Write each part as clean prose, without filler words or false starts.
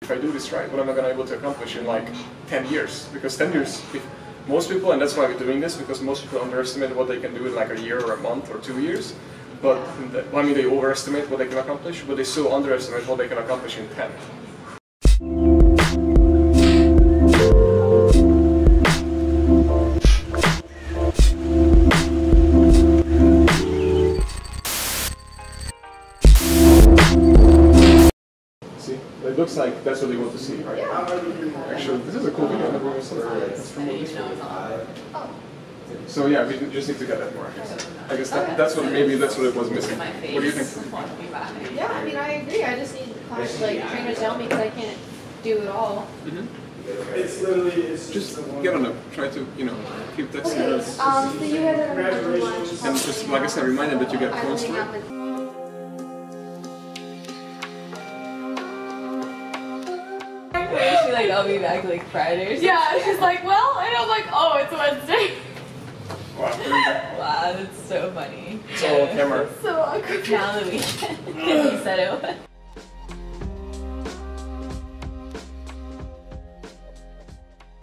if I do this right, what am I going to be able to accomplish in like 10 years? Because 10 years, if most people, and that's why we're doing this, because most people underestimate what they can do in like a year or a month or 2 years. But, I mean, they overestimate what they can accomplish, but they still underestimate what they can accomplish in 10. It looks like that's what they want to see, right? Yeah. Actually, this is a cool video. So yeah, we just need to get that more. I guess that's what that's what it was missing. What do you think? Yeah, I mean I agree. I just need trainers to help me because I can't do it all. Just get on them. Try to keep that serious. So you guys are going to do lunch. And just like I said, remind them that you get points for it. She's like, I'll be back like Friday or something. Yeah, she's like, well, and I'm like, oh, it's Wednesday. Wow, that's so funny. It's all on camera. So awkward. Now that we you said it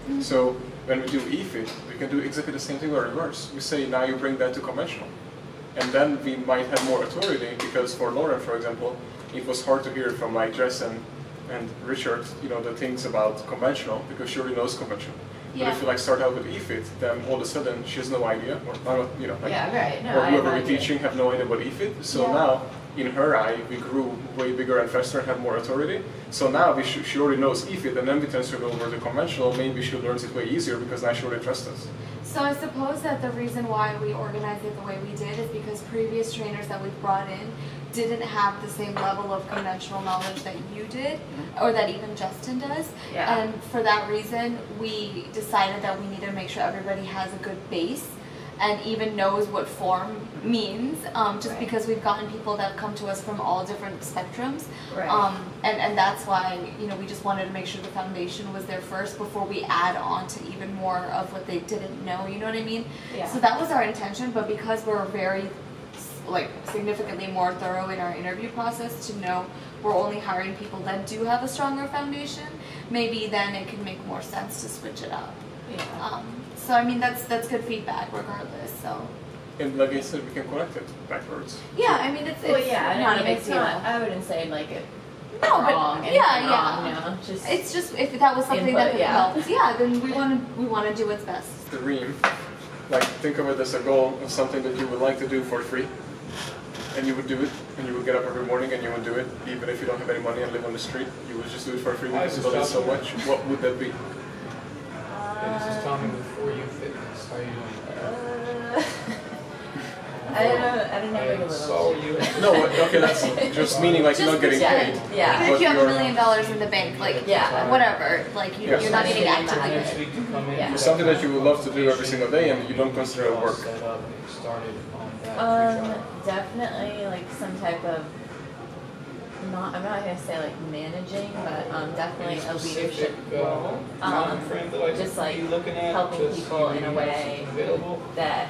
was. So when we do e-fit, we can do exactly the same thing or reverse. We say now you bring that to conventional. And then we might have more authority because for Lauren, for example, it was hard to hear from like Jess and Richard, the things about conventional because she already knows conventional. Yeah. But if you like start out with e-fit, then all of a sudden she has no idea, or yeah, right. No, or whoever we're teaching have no idea about e-fit. So now, in her eye, we grew way bigger and faster and have more authority. So now she already knows e-fit, and then we transfer it over to conventional. Maybe she learns it way easier because now she already trusts us. So I suppose that the reason why we organized it the way we did is because previous trainers that we've brought in didn't have the same level of conventional knowledge that you did, or that even Justin does. Yeah. And for that reason, we decided that we need to make sure everybody has a good base and even knows what form means, just because we've gotten people that come to us from all different spectrums. Right. And that's why, we just wanted to make sure the foundation was there first before we add on to even more of what they didn't know, you know what I mean? Yeah. So that was our intention, but because we're very significantly more thorough in our interview process to know we're only hiring people that do have a stronger foundation, maybe then it can make more sense to switch it up. Yeah. So I mean that's good feedback regardless. So. And like I said, we can connect it backwards. Yeah, I mean it's not a big deal. I wouldn't say like it. No, wrong, but yeah. Wrong, it's just if that was something that could help. Yeah, then we want to do what's best. The dream, like think of it as a goal of something that you would like to do for free. And you would do it, and you would get up every morning and you would do it, even if you don't have any money and live on the street. You would just do it for free because you love it so much. What would that be? Just tell me before you fitness, how are you doing? I don't know. Like a saw you. No, okay, that's just meaning like you're not getting paid. Yeah. Even if you have $1 million in the bank, whatever, like you're not getting active in it. Yeah. It's something that you would love to do every single day and you don't consider it work. Definitely like some type of I'm not gonna say like managing, but definitely a leadership role. Just like helping people in a way that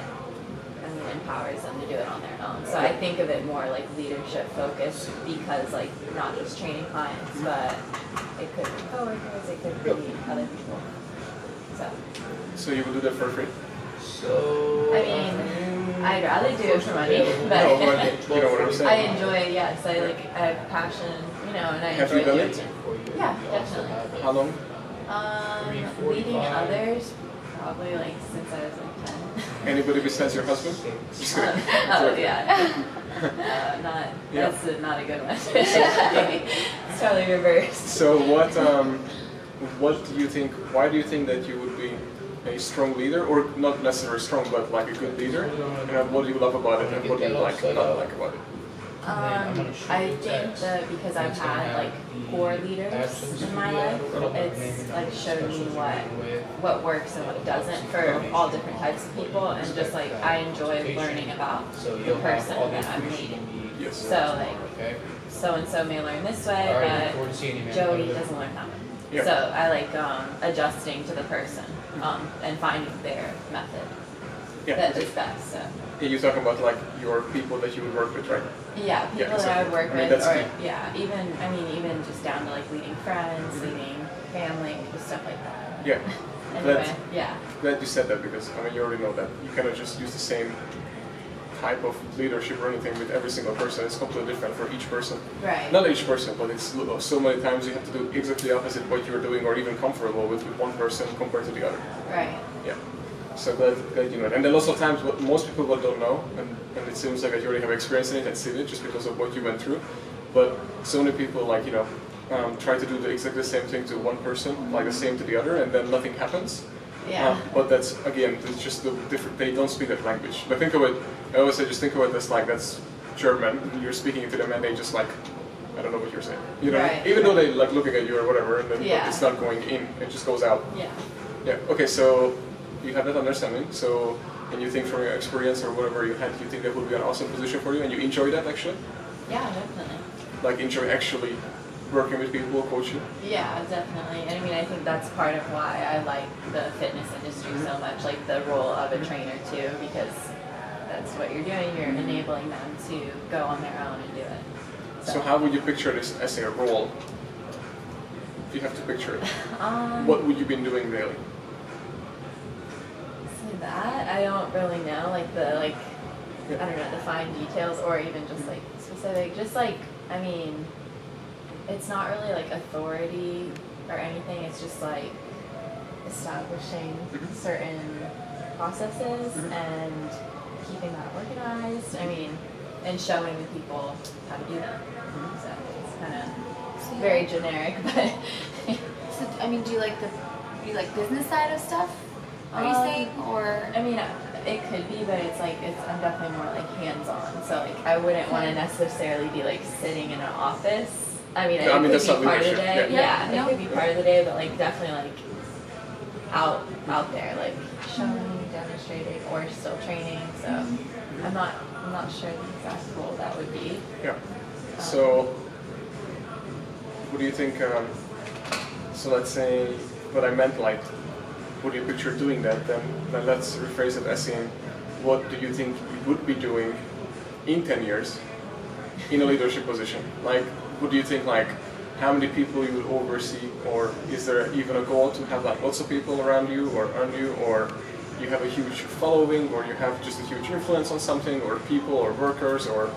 empowers them to do it on their own. So I think of it more like leadership focused because like not just training clients, but it could be coworkers, it could be other people. So you would do that for free? I mean, I'd rather do it for money, but you know what I'm saying? I enjoy it, yes. I have passion, and I have enjoy you done it. it? Yeah, definitely. How long? Leading others, probably like since I was like 10. Anybody besides your husband? Oh yeah. That's not a good one. It's totally reversed. So what do you think, why do you think that you would be a strong leader, or not necessarily strong, but like a good leader? And what do you love about it, and what do you not like about it? I think that because I've had like poor leaders in my life, it's like showed me what works and what doesn't for all different types of people, and just like I enjoy learning about the person that I'm leading. Yes. So like so and so may learn this way, but Joey doesn't learn that way. Yeah. So I like adjusting to the person and finding their method that is best. So. Yeah, you're talking about like your people that you would work with, right? Yeah, people exactly. that I would work with, that's or key. yeah, even just down to like leading friends, leading family, just stuff like that. Yeah. Anyway, yeah. Glad you said that because I mean you already know that you cannot just use the same type of leadership or anything with every single person. It's completely different for each person. Right. Not each person, but it's so many times you have to do exactly the opposite what you're doing or even comfortable with one person compared to the other. Right. Yeah. So glad you know it. And then lots of times what most people don't know, and it seems like that you already have experience in it and seen it just because of what you went through. But so many people like, try to do exactly the same thing to one person, like the same to the other, and then nothing happens. Yeah. But that's, again, it's just the different, they don't speak that language. But think of it, I always say, just think of it as like, that's German, you're speaking to them and they just like, I don't know what you're saying. You know, right. even though they like looking at you or whatever, and then Yeah. it's not going in, it just goes out. Yeah. Yeah, okay, so you have that understanding, so, and you think from your experience or whatever you had, you think that would be an awesome position for you, and you enjoy that actually? Yeah, definitely. Like enjoy actually working with people, coaching? Yeah, definitely. And I mean, I think that's part of why I like the fitness industry so much, like the role of a trainer too, because that's what you're doing. You're enabling them to go on their own and do it. So how would you picture this as a role? If you have to picture it, what would you be doing daily? So that I don't really know, like I don't know, the fine details or even just like specific. Just like, I mean, it's not really like authority or anything. It's just like establishing certain processes and keeping that organized. I mean, and showing the people how to do them. So it's kind of very generic, but. So, I mean, do you like business side of stuff? Are you saying, or? I mean, it could be, but I'm definitely more like hands-on. So like, I wouldn't want to necessarily be like sitting in an office. I mean, it could be part of the day. Yeah, it could be part of the day, but like definitely like out there, like showing, demonstrating, or still training. So I'm not sure the exact role that would be. Yeah. So, what do you think? So let's say, what I meant like, what do you picture doing that? Then let's rephrase it as saying, what do you think you would be doing in 10 years in a leadership position? Like, what do you think, like, how many people you would oversee, or is there even a goal to have like lots of people around you, or you have a huge following, or you have just a huge influence on something, or people, or workers, or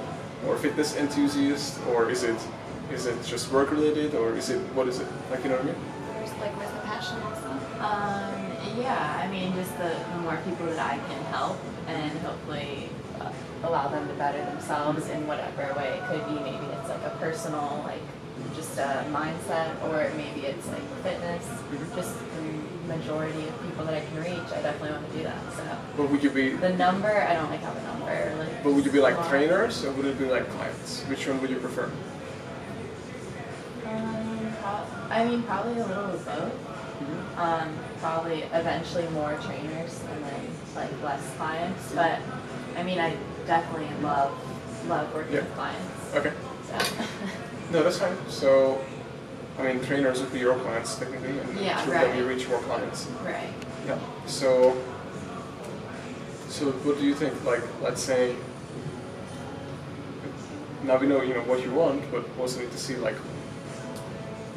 fitness enthusiasts, or is it just work related, or what is it? Like, you know what I mean? Where's the passion and stuff? Yeah, I mean, just the more people that I can help and hopefully allow them to better themselves in whatever way it could be. Maybe it's like a personal, like just a mindset, or maybe it's like fitness. Just the majority of people that I can reach, I definitely want to do that. So. But would you be the number? I don't like have a number. Like, but would you be like trainers, or would it be like clients? Which one would you prefer? I mean, probably a little of both. Probably eventually more trainers and then like less clients. But I mean, I definitely love working with clients. Okay. So. No, that's fine. So, I mean, trainers would be your clients technically, and through them you reach more clients. Right. Yeah. So what do you think? Like, let's say, now we know what you want, but also need to see like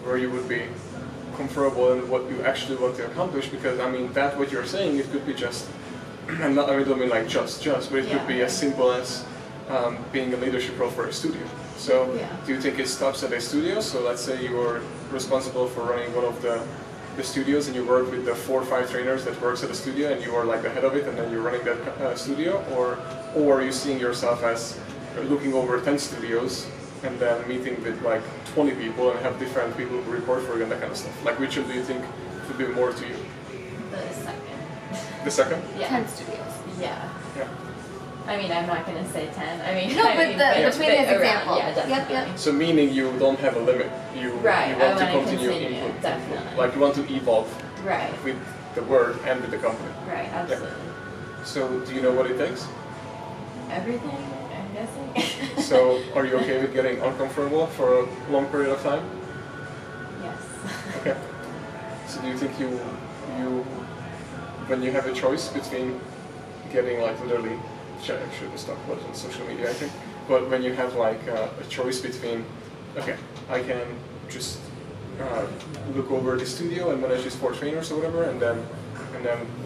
where you would be comfortable and what you actually want to accomplish. Because I mean, that what you're saying, it could be just, I don't mean like just, but it could be as simple as being a leadership role for a studio. So, do you think it stops at a studio? So let's say you're responsible for running one of the studios, and you work with the 4 or 5 trainers that works at the studio, and you are like the head of it, and then you're running that studio, or are you seeing yourself as looking over 10 studios and then meeting with like 20 people and have different people who report for you and that kind of stuff? Like, which one do you think would be more to you? The second. The second? Yeah. 10 studios. Yeah. Yeah. I mean, I'm not going to say 10. I mean, no, but between his example. Yeah, definitely. Yep. So meaning you don't have a limit. You want to continue input. Definitely. Like you want to evolve right. with the word and with the company. Right, absolutely. Yeah. So do you know what it takes? Everything, I'm guessing. So are you okay with getting uncomfortable for a long period of time? Yes. Okay. So do you think you when you have a choice between getting like literally I should just talk about it on social media, I think. But when you have like a choice between, okay, I can just look over the studio and manage these 4 trainers or whatever, and then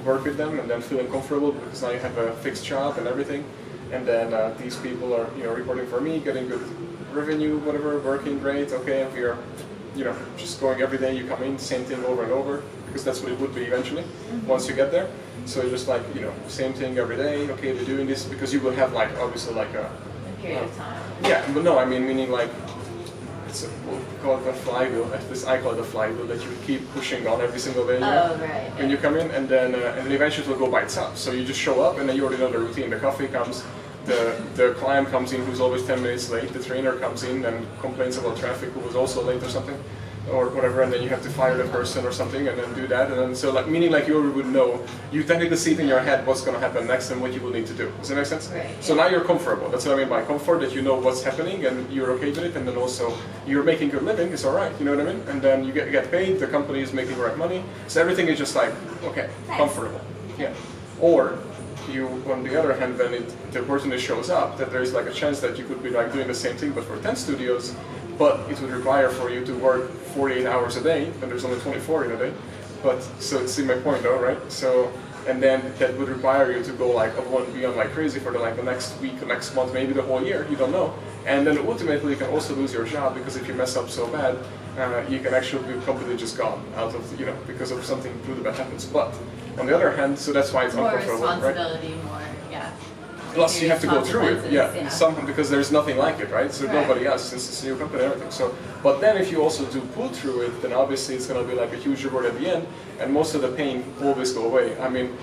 work with them, and then feeling comfortable because now you have a fixed job and everything, and then these people are reporting for me, getting good revenue, whatever, working great. Okay, we are just going every day. You come in, same thing over and over, because that's what it would be eventually once you get there. So you're just like same thing every day. Okay, we're doing this because you will have like obviously like a period of time. Yeah, but no, I mean meaning like. We call it a flywheel. At least I call it a flywheel that you keep pushing on every single day. Right. When you come in, and then eventually it will go by itself. So you just show up, and then you already know the routine. The coffee comes, the client comes in who's always 10 minutes late. The trainer comes in and complains about traffic who was also late or something, or whatever. And then you have to fire the person or something, and then do that. And then so like meaning like you already would know. You technically see it in your head what's going to happen next and what you will need to do. Does that make sense? Right. So now you're comfortable. That's what I mean by comfort. That you know what's happening and you're okay with it, and then also you're making good living. It's all right. You know what I mean? And then you get paid. The company is making the right money. So everything is just like okay, comfortable. Yeah. Or you, on the other hand, when the opportunity shows up, that there is like a chance that you could be like doing the same thing but for 10 studios, but it would require for you to work 48 hours a day, and there's only 24 in a day. But so see my point though, right? So and then that would require you to go like above and beyond like crazy for the next week, the next month, maybe the whole year. You don't know. And then ultimately you can also lose your job because if you mess up so bad, you can actually be completely just gone out of because of something really bad happens. But on the other hand, so that's why it's more uncomfortable, responsibility, right? more Plus you have to go through it, yeah. somehow, because there's nothing like it, right? So nobody else, since it's a new company and everything. So, but then if you also do pull through it, then obviously it's going to be like a huge reward at the end, and most of the pain always go away. I mean,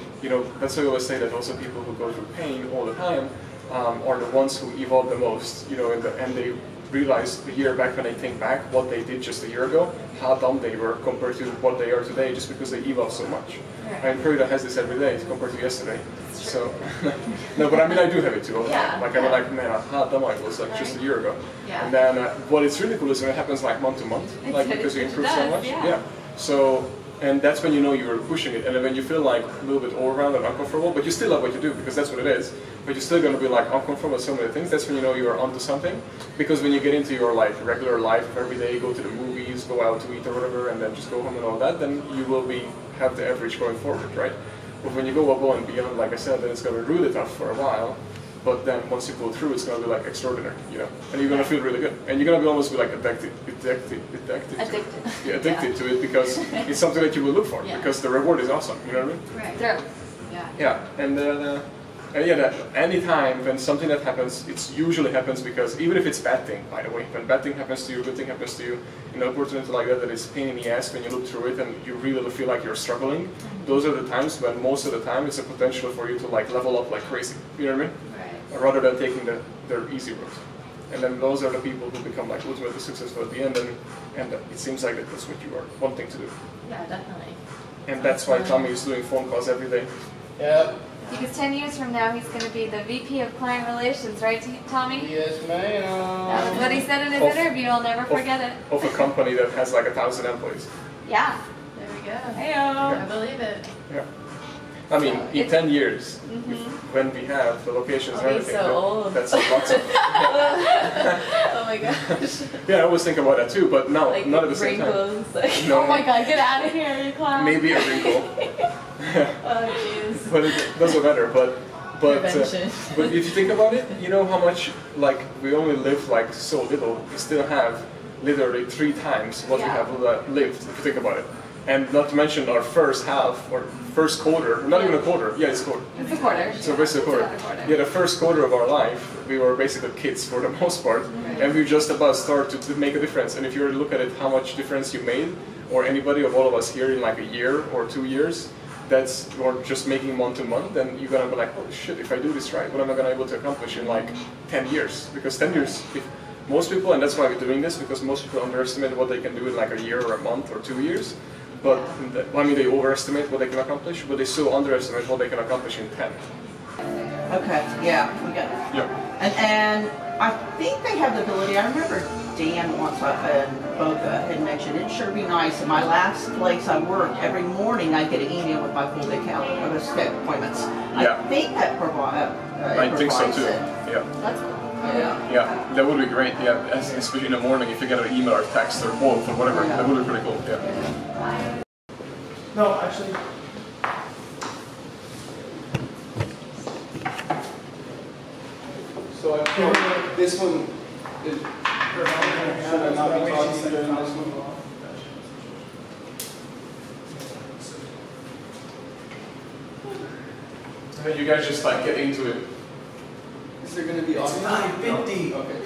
that's why I always say that also people who go through pain all the time are the ones who evolve the most, and they realize a year back when they think back what they did just a year ago, how dumb they were compared to what they are today, just because they evolved so much. And Perida has this every day compared to yesterday. So, no, but I mean I do have it too. Like I'm like, man, how dumb I was like just a year ago. Yeah. And then what is really cool is when it happens like month to month, like because you improve so much. Yeah. So. And that's when you know you're pushing it, and then when you feel like a little bit overwhelmed and uncomfortable, but you still love what you do because that's what it is, but you're still going to be like uncomfortable with so many things, that's when you know you're onto something. Because when you get into your like regular life of every day, go to the movies, go out to eat or whatever, and then just go home and all that, then you will have the average going forward, right? But when you go above and beyond, like I said, then it's going to be really tough for a while. But then once you go through, it's going to be like extraordinary, and you're going to feel really good. And you're going to be almost be like addicted to it because it's something that you will look for because the reward is awesome, you know what I mean? Right. Yeah. Yeah, and that anytime when something that happens, it usually happens because even if it's bad thing, by the way, when bad thing happens to you, good thing happens to you, opportunity like that is pain in the ass when you look through it and you really feel like you're struggling, those are the times when most of the time it's a potential for you to like level up like crazy, you know what I mean? Right. Rather than taking their easy route. And then those are the people who become like ultimately successful at the end, and it seems like that's what you are wanting to do. Yeah, definitely. And that's why Tommy is doing phone calls every day. Yeah. Because 10 years from now, he's going to be the VP of Client Relations, right, Tommy? Yes, ma'am. That's what he said in his interview. I'll never forget it. Of a company that has like 1,000 employees. Yeah. There we go. Heyo. I believe it. Yeah. I mean, in 10 years, when we have the locations and everything, so old. that's lots of. Oh my gosh. Yeah, I always think about that too, but no, Like not at the same time. wrinkles. Like, No. Oh my god, get out of here, you clown. Maybe a wrinkle. oh jeez. But it doesn't matter. But Prevention. but if you think about it, you know how much like we only live like so little. We still have literally 3 times what we have lived. If you think about it, and not to mention our first half or first quarter, not even a quarter. Yeah, it's a quarter. It's a quarter. So basically a quarter. Yeah, the first quarter of our life, we were basically kids for the most part, and we just about start to make a difference. And if you were to look at it, how much difference you made, or anybody of all of us here in like a year or 2 years, that's or just making month to month, then you're gonna be like, oh shit, if I do this right, what am I gonna be able to accomplish in like 10 years? Because 10 years, if most people, and that's why we're doing this, because most people underestimate what they can do in like a year or a month or 2 years. But I mean, they overestimate what they can accomplish, but they so underestimate what they can accomplish in 10. Okay, yeah, we got it. Yeah. And I think they have the ability, I remember Dan wants both had mentioned, it'd sure be nice. In my last place I worked, every morning I get an email with my full day calendar, of appointments. Yeah. I think that I think so too. Yeah. That's cool. Yeah. Yeah, that would be great. Yeah, especially in the morning if you get an email or text or both or whatever. Yeah. That would be pretty cool. Yeah. No, actually. So I think this one is. Should I not be talking during this one? And you guys just like get into it. Is there gonna be audio? It's 9:50. Okay.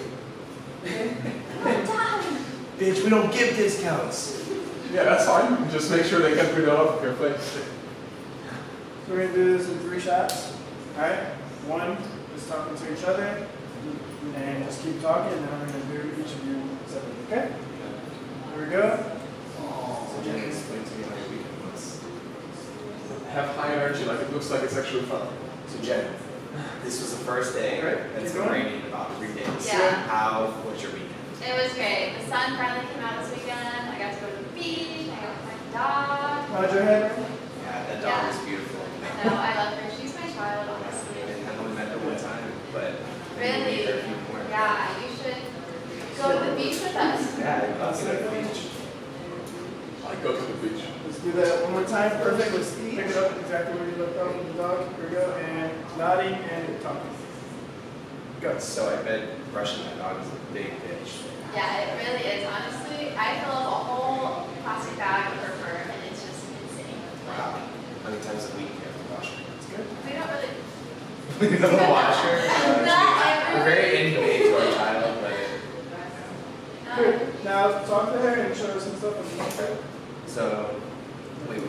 Bitch, we don't give discounts. Yeah, that's fine. Just make sure they get rid of your place. So we're gonna do this in 3 shots. Alright? 1, just talking to each other. And just keep talking, and then I'm gonna do each of you separately. Okay? Here we go. Have high energy, like it looks like it's actually fun. So Jen, this was the first day. Right. It's Keep been going. raining about 3 days. Yeah. How was your weekend? It was great. The sun finally came out this weekend. I got to go to the beach. I got my dog. Nod your head. Yeah, that dog Yeah. was beautiful. No, I love her. She's my child, honestly. I've only met her one time, but Really? meet her a few more. Yeah, you should go to the beach with us. Yeah, I'll see you at the beach. Like go to the beach. Let's do that one more time. Perfect. Let's pick it up exactly where you left off with the dog. Here we go. And nodding and talking. Go. So I bet brushing my dog is a big bitch. Yeah, it really is. Honestly, I fill up a whole plastic bag with her fur, and it's just insane. Wow. How many times a week do you have to wash her? That's good. We don't really. We don't wash her. Not We're very inhumane to our child, but Good. Now talk to her and show her some stuff. Okay. so wait.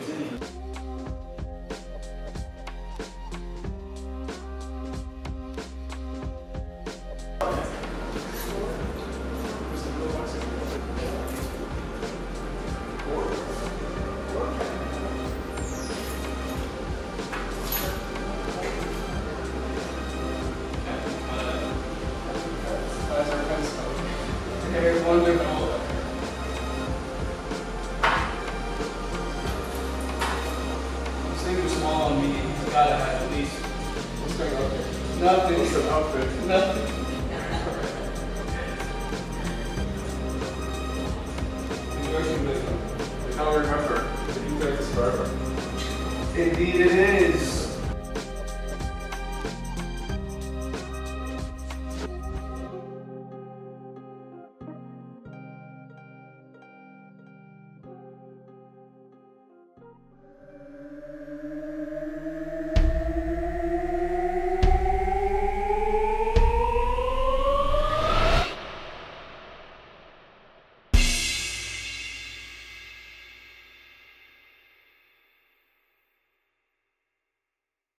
Very wonderful. This thing was small on me. He's gotta have at least. What's going on there? Nothing. What's an outfit? Nothing. He's working with him. I can't remember. The internet is forever. Indeed it is.